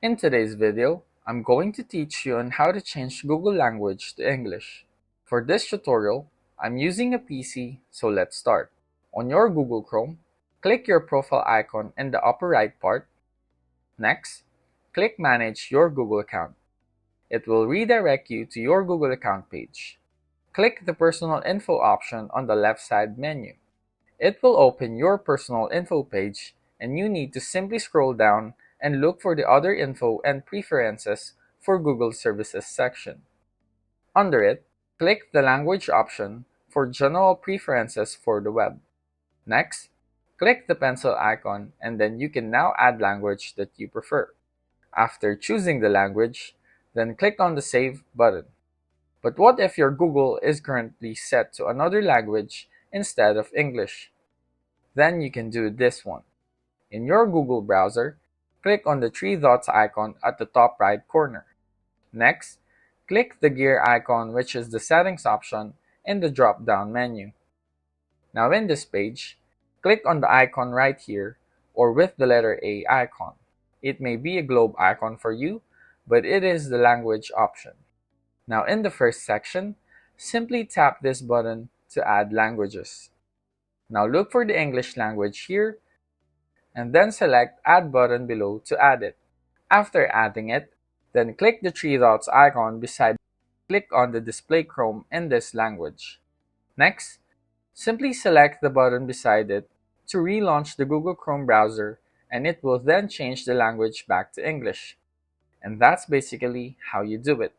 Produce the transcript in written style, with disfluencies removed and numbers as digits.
In today's video, I'm going to teach you on how to change Google language to English. For this tutorial, I'm using a PC, so let's start. On your Google Chrome, click your profile icon in the upper right part. Next, click Manage your Google account. It will redirect you to your Google account page. Click the Personal Info option on the left side menu. It will open your personal info page, and you need to simply scroll down and look for the Other Info and Preferences for Google Services section. Under it, click the Language option for General Preferences for the web. Next, click the pencil icon, and then you can now add language that you prefer. After choosing the language, then click on the Save button. But what if your Google is currently set to another language instead of English? Then you can do this one. In your Google browser, click on the three dots icon at the top right corner. Next, click the gear icon, which is the settings option in the drop-down menu. Now in this page, click on the icon right here or with the letter A icon. It may be a globe icon for you, but it is the language option. Now in the first section, simply tap this button to add languages. Now look for the English language here, and then select Add button below to add it. After adding it, then click the three dots icon beside. Click on the Display Chrome in this language. Next, simply select the button beside it to relaunch the Google Chrome browser, and it will then change the language back to English. And that's basically how you do it.